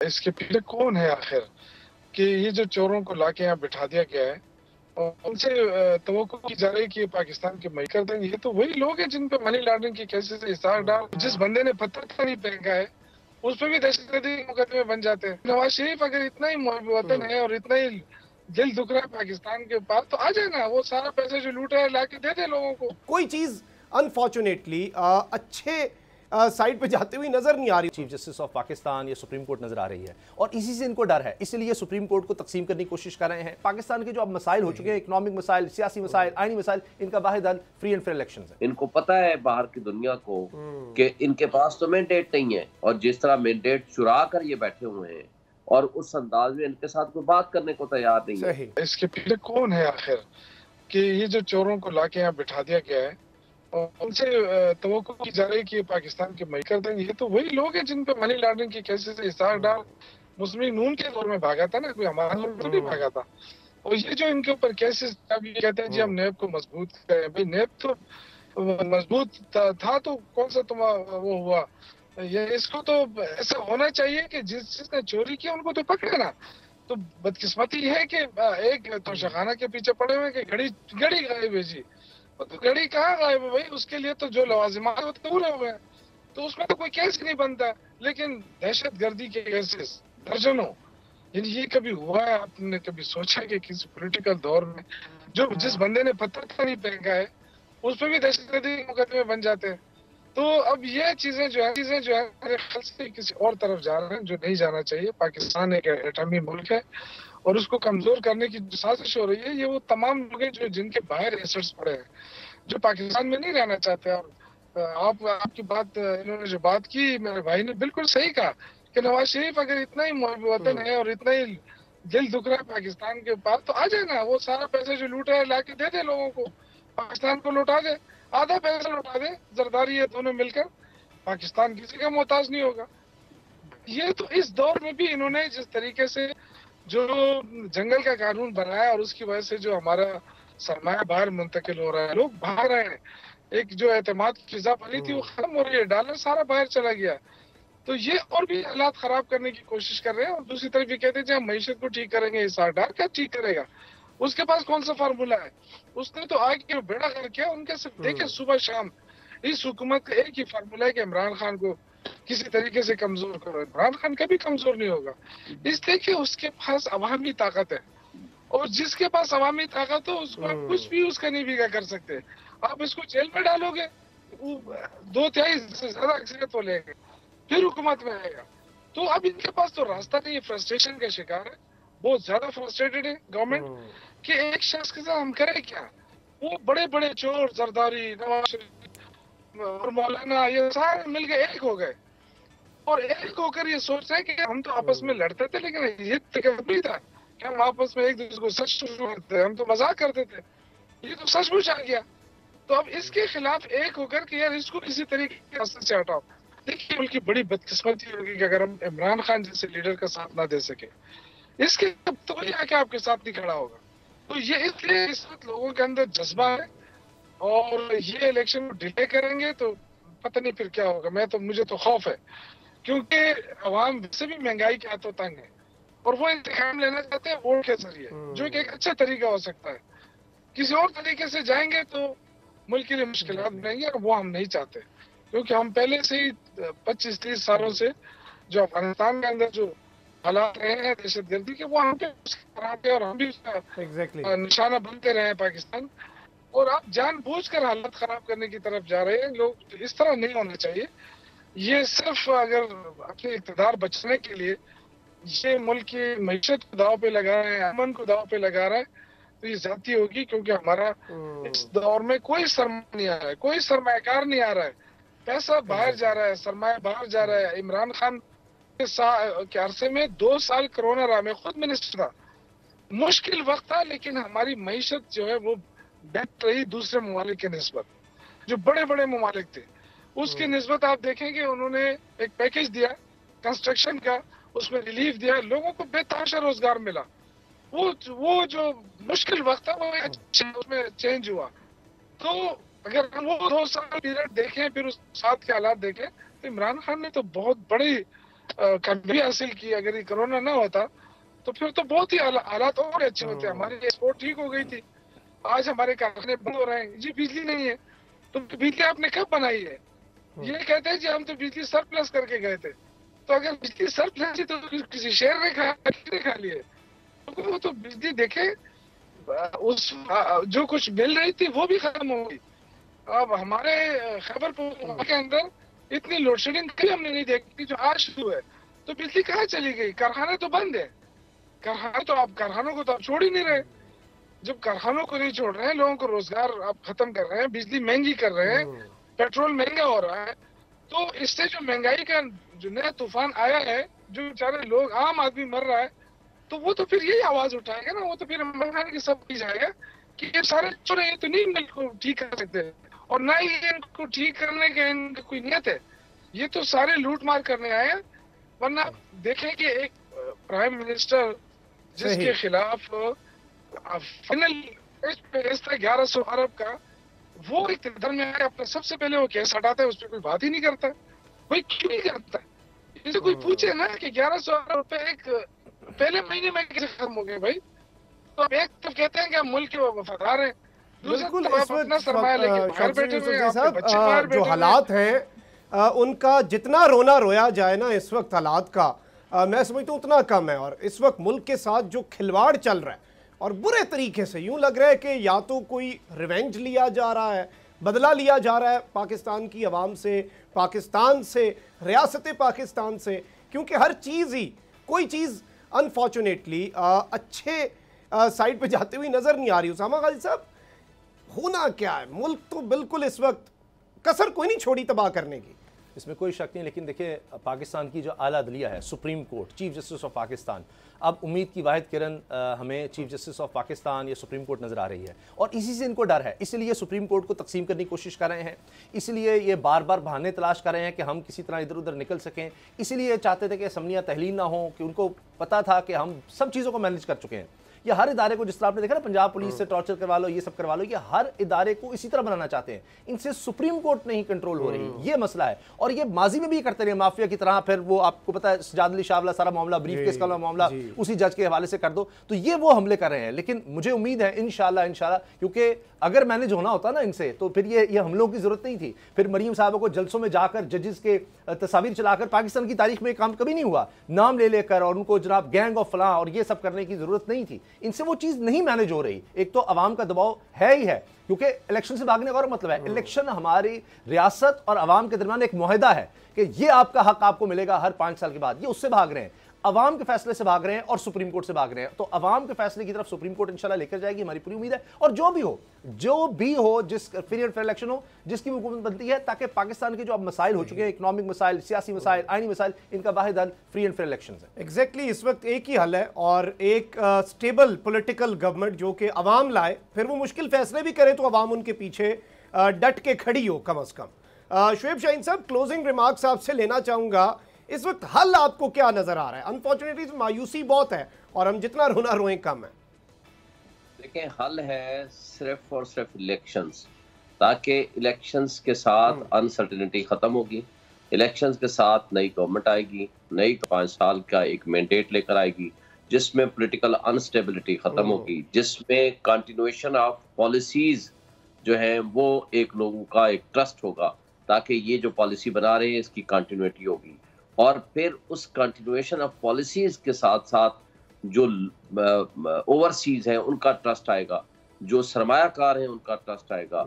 इसके पीछे कौन है आखिर कि ये जो चोरों को लाके यहाँ बिठा दिया गया है और उनसे तवक्को की जा रही है कि ये पाकिस्तान के मई कर देंगे। ये तो वही लोग हैं जिन पे मनी लॉन्ड्रिंग के केसेस से इसाक डाल, जिस बंदे ने पत्थर का नहीं फेंका है उस पर भी दहशतगर्दी के मुकदमे बन जाते हैं। नवाज शरीफ अगर इतना ही मुहब्ब वतन है और इतना ही दिल दुख रहा है पाकिस्तान के पास, तो आ जाए ना, वो सारा पैसा जो लूटा है लाके दे दे लोगों को। कोई चीज अनफॉर्चुनेटली अच्छे साइड पे जाते हुए नजर नहीं आ रही। चीफ जस्टिस ऑफ पाकिस्तान या सुप्रीम कोर्ट नजर आ रही है और इसी से इनको डर है, इसलिए सुप्रीम कोर्ट को तकसीम करने की कोशिश कर रहे हैं। पाकिस्तान के जो अब मसाइल हो चुके हैं, इकोनॉमिक मसाइल, सियासी मसाइल, आईनी मसाइल, इनका वाहिद हल फ्री एंड फेयर इलेक्शंस है। इनको पता है बाहर की दुनिया को कि इनके पास तो मैंडेट नहीं है, और जिस तरह मैंडेट चुरा कर ये बैठे हुए हैं और उस अंदाज में इनके साथ कोई बात करने को तैयार नहीं है। इसके पीछे कौन है आखिर कि ये जो चोरों को लाके यहाँ बिठा दिया गया है और उनसे तवक्को की जा रही है कि ये पाकिस्तान के मई कर देंगे। ये तो वही लोग हैं जिन पे मनी लॉन्ड्रिंग के केसेस से इसाक डाल मुस्लिम लीग नून के दौर में भागा था ना, कोई हमारा दौर में नहीं भागा था। और ये जो इनके ऊपर केसेस, अब ये कहते हैं जी हम नेब को मजबूत करें, भाई नेब तो मजबूत था तो कौन सा तुम वो हुआ। ये इसको तो ऐसा होना चाहिए कि जिसने चोरी किया उनको तो पकड़े ना। तो बदकिस्मती है कि एक तो शखाना के पीछे पड़े हुए कि घड़ी घड़ी गायब है जी। तो घड़ी कहाँ गायब है भाई, उसके लिए तो जो लवाजिमात होते हैं पूरे हुए हैं, तो उसमें तो कोई केस नहीं बनता। लेकिन दहशत गर्दी के केसेस दर्जनों, यानी ये कभी हुआ है? आपने कभी सोचा कि किसी पॉलिटिकल दौर में जो जिस बंदे ने पत्थर का नहीं फेंका है उस पर भी दहशतगर्दी के मुकदमे बन जाते हैं। तो अब ये चीजें जो है मेरे ख्याल से किसी और तरफ जा रहे हैं जो नहीं जाना चाहिए। पाकिस्तान एक एटमी मुल्क है और उसको कमजोर करने की जो साजिश हो रही है, ये वो तमाम लोग हैं जो जिनके बाहर एसेट्स पड़े हैं, जो पाकिस्तान में नहीं रहना चाहते। और आपकी बात, इन्होंने जो बात की मेरे भाई ने बिल्कुल सही कहा कि नवाज शरीफ अगर इतना ही मुहब्ब वतन है और इतना ही दिल दुख रहा है पाकिस्तान के पास, तो आ जाए ना, वो सारा पैसा जो लूटा है लाके दे दे लोगों को, पाकिस्तान को लौटा दे, आधा पैसा लौटा दे। जरदारी ये दोनों मिलकर, पाकिस्तान किसी का मोहताज नहीं होगा। ये तो इस दौर में भी इन्होंने जिस तरीके से जो जंगल का कानून बनाया और उसकी वजह से जो हमारा सरमाया बाहर मुंतकिल हो रहा है, लोग भाग रहे हैं, एक जो एतमाद की फिजा बनी थी वो खत्म हो रही है, डॉलर सारा बाहर चला गया। तो ये और भी हालात खराब करने की कोशिश कर रहे हैं। और दूसरी तरफ ये कहते हैं हम मईशत को ठीक करेंगे, इस डार क्या ठीक करेगा? उसके पास कौन सा फार्मूला है? उसने तो आगे बेड़ा कर किया। उनके सिर्फ देखे सुबह शाम इस हुकूमत का एक ही फार्मूला है कि इमरान खान को किसी तरीके से कमजोर करो। इमरान खान कभी कमजोर नहीं होगा, इसलिए कि उसके पास अवामी ताकत है, और जिसके पास अवामी ताकत हो उसको आप कुछ भी उसका नहीं बिगा कर सकते। आप इसको जेल में डालोगे, वो 2/3 से ज्यादा अक्सरियत वो लेंगे, फिर हुकूमत में आएगा। तो अब इनके पास तो रास्ता नहीं है, फ्रस्ट्रेशन का शिकार है, बहुत ज्यादा फ्रस्ट्रेटेड है गवर्नमेंट कि एक शख्स के साथ हम करें क्या। वो बड़े बड़े चोर, जरदारी, नवाज शरीफ और मौलाना, ये सारे मिलकर एक हो गए और एक होकर ये सोच रहे हैं कि हम तो आपस में लड़ते थे, लेकिन ये नहीं था कि हम आपस में एक दूसरे को सच करते, हम तो मजाक करते थे, ये तो सचमुच आ गया। तो अब इसके खिलाफ एक होकर कि यार इसको इसी तरीके के रास्ते से हटाओ। देखिए उनकी बड़ी बदकिस्मती होगी कि अगर हम इमरान खान जैसे लीडर का साथ ना दे सके, इसके तो कोई आके आपके साथ नहीं खड़ा होगा। तो ये इसलिए इस वक्त लोगों के अंदर जज्बा है, और ये इलेक्शन को डिले करेंगे तो पता नहीं फिर क्या होगा। मुझे तो खौफ है, क्योंकि अवाम वैसे भी महंगाई के हाथों तंग है और वो इंतखाब लेना चाहते हैं वोट के जरिए, जो एक अच्छा तरीका हो सकता है। किसी और तरीके से जाएंगे तो मुल्क के लिए मुश्किलात बनेंगी, और वो हम नहीं चाहते। क्योंकि हम पहले से ही 25-30 सालों से जो अफगानिस्तान के अंदर जो हालात रहे हैं दहशत गर्दी के, वो हम पे और हम भी उसका निशाना बनते रहे हैं पाकिस्तान। और अब जानबूझकर हालात खराब करने की तरफ जा रहे हैं लोग। इस तरह नहीं होना चाहिए। ये सिर्फ अगर अपने इक़्तिदार बचने के लिए ये मुल्क की मईशत को दाव पे लगा रहे हैं, अमन को दाव पे लगा रहा है, तो ये ज्यादती होगी। क्योंकि हमारा इस दौर में कोई सरमाया नहीं आ रहा है, कोई सरमायाकार नहीं आ रहा है, पैसा बाहर जा रहा है, सरमाया बाहर जा रहा है। इमरान खान के अरसे में 2 साल कोरोना रहा, मैं खुद मिनिस्टर था, मुश्किल वक्त था, लेकिन हमारी मईशत जो है वो बेहतर रही दूसरे ममालिक के निस्बत। जो बड़े बड़े ममालिक थे उसकी निस्बत आप देखेंगे, उन्होंने एक पैकेज दिया कंस्ट्रक्शन का, उसमें रिलीफ दिया, लोगों को बेतहाशा रोजगार मिला। वो जो मुश्किल वक्त था वो उसमें चेंज हुआ। तो अगर हम वो 2 साल पीरियड देखें, फिर उस साथ के हालात देखें, तो इमरान खान ने तो बहुत बड़ी कामयाबी हासिल की। अगर ये कोरोना ना होता तो फिर तो बहुत ही हालात और अच्छे होते। हमारी एक्सपोर्ट ठीक हो गई थी। आज हमारे कारखाने बंद हो रहे हैं जी, बिजली नहीं है। तो बिजली आपने कब बनाई है? ये कहते हैं जी हम तो बिजली सरप्लस करके गए थे। तो अगर बिजली सरप्लस है तो किसी शहर ने खा लिए। तो वो तो बिजली देखे उस जो कुछ मिल रही थी वो भी खत्म हो गई। अब हमारे खैबर पख्तूनख्वा के अंदर इतनी लोड शेडिंग कभी हमने नहीं देखी जो आज शुरू है। तो बिजली कहाँ चली गई? कारखाने तो बंद है। कारखाने तो आप कारखानों को तो आप छोड़ ही नहीं रहे। जब कारखानों को नहीं छोड़ रहे हैं, लोगों को रोजगार आप खत्म कर रहे हैं, बिजली महंगी कर रहे हैं, पेट्रोल महंगा हो रहा है, तो इससे जो महंगाई का जो नया तूफान आया है, जो बेचारे लोग आम आदमी मर रहा है, तो वो तो फिर यही आवाज उठाएगा ना। वो तो फिर इमरान खान की सब की जाएगा कि ये सारे चोर हैं, तो नहीं इनको ठीक कर सकते और ना ही इनको ठीक करने के इनकी कोई नियत है। ये तो सारे लूट मार करने आए हैं। वरना देखें कि एक प्राइम मिनिस्टर जिसके खिलाफ फाइनल 1100 अरब का वो इक़्तिदार में आए, अपने सबसे पहले वो केस हटाता है, उस पर कोई बात ही नहीं करता। कोई क्यों नहीं करता? इसे कोई पूछे ना कि 1100 अरब रुपए एक पहले महीने में कैसे खत्म हो गए भाई? तो अब एक तो कहते हैं कि हम मुल्क के वफादार हैं, बिल्कुल। तो इस अपना सरमाया लेके बाहर बैठे हुए हैं, साहब बच्चे बाहर जो बैठे हालात हैं उनका जितना रोना रोया जाए ना इस वक्त हालात का, मैं समझता हूँ उतना कम है। और इस वक्त मुल्क के साथ जो खिलवाड़ चल रहा है और बुरे तरीके से, यूं लग रहा है कि या तो कोई रिवेंज लिया जा रहा है, बदला लिया जा रहा है पाकिस्तान की आवाम से, पाकिस्तान से, रियासत पाकिस्तान से, क्योंकि हर चीज़ ही, कोई चीज़ अनफॉर्चुनेटली अच्छे साइड पे जाते हुए नज़र नहीं आ रही। उसामा गाजी साहब, होना क्या है? मुल्क तो बिल्कुल इस वक्त कसर कोई नहीं छोड़ी तबाह करने की, इसमें कोई शक नहीं। लेकिन देखिए, पाकिस्तान की जो आला अदलिया है, supreme court, chief justice of Pakistan, अब उम्मीद की वाहिद किरण हमें चीफ जस्टिस ऑफ पाकिस्तान या सुप्रीम कोर्ट नज़र आ रही है। और इसी से इनको डर है, इसलिए सुप्रीम कोर्ट को तकसीम करने की कोशिश कर रहे हैं, इसलिए ये बार बार बहाने तलाश कर रहे हैं कि हम किसी तरह इधर उधर निकल सकें। इसलिए चाहते थे कि असम्बलियाँ तहलील ना हो, कि उनको पता था कि हम सब चीज़ों को मैनेज कर चुके हैं। ये हर इदारे को, जिस तरह आपने देखा ना, पंजाब पुलिस से टॉर्चर करवा लो, ये सब करवा लो, ये हर इदारे को इसी तरह बनाना चाहते हैं। इनसे सुप्रीम कोर्ट नहीं कंट्रोल हो रही, ये मसला है। और ये माजी में भी करते रहे माफिया की तरह। फिर वो आपको पता है सजाद अली शाह वाला सारा मामला, ब्रीफ केस का मामला उसी जज के हवाले से कर दो, तो ये वो हमले कर रहे हैं। लेकिन मुझे उम्मीद है इंशाल्लाह, क्योंकि अगर मैनेज होना होता ना इनसे, तो फिर ये हमलों की जरूरत नहीं थी। फिर मरीम साहब को जलसों में जाकर जजेस के तस्वीर चलाकर, पाकिस्तान की तारीख में काम कभी नहीं हुआ, नाम ले लेकर और उनको जनाब गैंग ऑफ फलां और ये सब करने की जरूरत नहीं थी। इनसे वो चीज नहीं मैनेज हो रही। एक तो अवाम का दबाव है ही है, क्योंकि इलेक्शन से भागने का और मतलब है, इलेक्शन हमारी रियासत और अवाम के दरमियान एक मुआहदा है कि ये आपका हक आपको मिलेगा हर 5 साल के बाद। ये उससे भाग रहे हैं, अवाम के फैसले से भाग रहे हैं और सुप्रीम कोर्ट से भाग रहे हैं। तो अवाम के फैसले की तरफ सुप्रीम कोर्ट इंशाल्लाह लेकर जाएगी, हमारी पूरी उम्मीद है। और जो भी हो, जिस फ्री एंड फेयर इलेक्शन हो, जिसकी हुकूमत बनती है, ताकि पाकिस्तान के जो अब मसाइल हो चुके हैं, इकोनॉमिक मसाइल, सियासी मसाइल, आईनी मसाइल, इनका वाहिद हल फ्री एंड फेयर इलेक्शन है। एग्जैक्टली इस वक्त एक ही हल है, और एक स्टेबल पॉलिटिकल गवर्नमेंट जो कि अवाम लाए, फिर वो मुश्किल फैसले भी करे तो अवाम उनके पीछे डट के खड़ी हो कम अज कम। शुएब शाहीन साहब, क्लोजिंग रिमार्क्स आपसे लेना चाहूंगा। इस वक्त हल आपको क्या नजर आ रहा है? अनफॉर्चुनेटली मायूसी बहुत है और हम जितना रोना रोएं कम है। देखिए, हल है सिर्फ और सिर्फ इलेक्शंस, ताकि इलेक्शंस के साथ अनसर्टेनिटी खत्म होगी, इलेक्शंस के साथ नई गवर्नमेंट आएगी, नई 5 साल का एक मैंडेट लेकर आएगी, जिसमें पॉलिटिकल अनस्टेबिलिटी खत्म होगी, जिसमें कंटिन्यूएशन ऑफ पॉलिसीज जो है वो एक लोगों का एक ट्रस्ट होगा, ताकि ये जो पॉलिसी बना रहे हैं इसकी कंटिन्यूटी होगी। और फिर उस कंटिन्यूएशन ऑफ पॉलिसीज के साथ साथ जो ओवरसीज हैं उनका ट्रस्ट आएगा, जो सरमायाकार हैं उनका ट्रस्ट आएगा,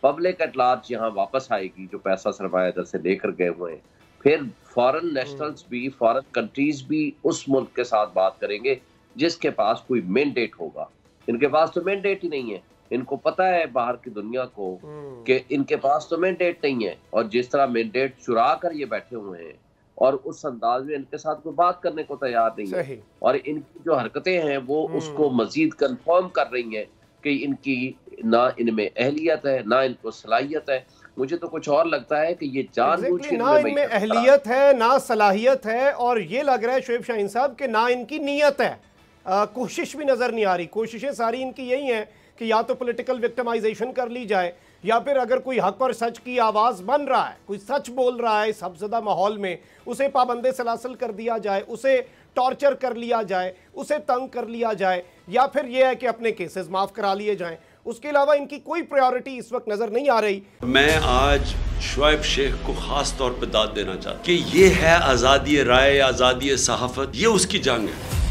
पब्लिक एट लार्ज यहाँ वापस आएगी जो पैसा सरमाया इधर से लेकर गए हुए हैं। फिर फॉरेन नेशनल्स भी, फॉरेन कंट्रीज भी उस मुल्क के साथ बात करेंगे जिसके पास कोई मैंडेट होगा। इनके पास तो मैंडेट ही नहीं है। इनको पता है बाहर की दुनिया को कि इनके पास तो मैंडेट नहीं है, और जिस तरह मैंडेट चुरा कर ये बैठे हुए हैं और उस अंदाज में इनके साथ कोई बात करने को तैयार नहीं है, और इनकी जो हरकतें हैं वो उसको मजीद कंफर्म कर रही हैं कि इनकी ना इनमें अहलियत है, ना इनको सलाहियत है। मुझे तो कुछ और लगता है कि ये जानबूझकर ना इनमें अहलियत है, ना सलाहियत है, और ये लग रहा है शुएब शाहीन साहब कि ना इनकी नीयत है। कोशिश भी नजर नहीं आ रही। कोशिशें सारी इनकी यही हैं कि या तो पॉलिटिकल विक्टिमाइजेशन कर ली जाए, या फिर अगर कोई हक और सच की आवाज़ बन रहा है, कोई सच बोल रहा है इस खौफजदा माहौल में, उसे पाबंदे सलासल कर दिया जाए, उसे टॉर्चर कर लिया जाए, उसे तंग कर लिया जाए, या फिर यह है कि अपने केसेस माफ़ करा लिए जाएं। उसके अलावा इनकी कोई प्रायोरिटी इस वक्त नज़र नहीं आ रही। मैं आज शुएब शेख को खास तौर पे दाद देना चाहता हूं कि ये है आज़ादी राय, आज़ादी सहाफ़त, ये उसकी जंग है।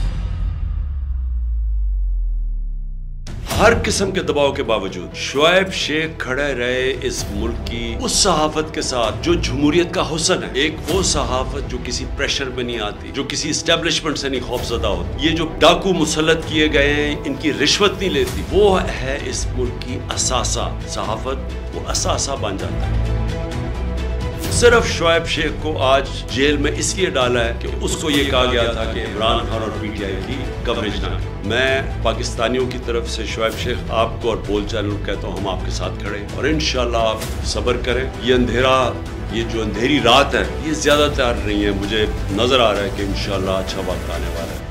हर किस्म के दबाव के बावजूद शुएब शेख खड़े रहे इस मुल्क की उस सहाफत के साथ जो जमहूरियत का हुस्न है। एक वो सहाफत जो किसी प्रेशर में नहीं आती, जो किसी एस्टेब्लिशमेंट से नहीं खौफजदा होती। ये जो डाकू मुसल्लत किए गए हैं, इनकी रिश्वत नहीं लेती, वो है इस मुल्क की असासा। सहाफत वो असासा बन जाता है। सिर्फ शुएब शेख को आज जेल में इसलिए डाला है कि उसको ये कहा गया था कि इमरान खान और पीटीआई की कवरेज ना करें। मैं पाकिस्तानियों की तरफ से शुएब शेख आपको और बोल चैनल कहता हूँ, हम आपके साथ खड़े हैं और इंशाल्लाह आप सब्र करें। ये अंधेरा, ये जो अंधेरी रात है, ये ज्यादा तैयार नहीं है। मुझे नजर आ रहा है कि इंशाल्लाह अच्छा वक्त आने वाला है।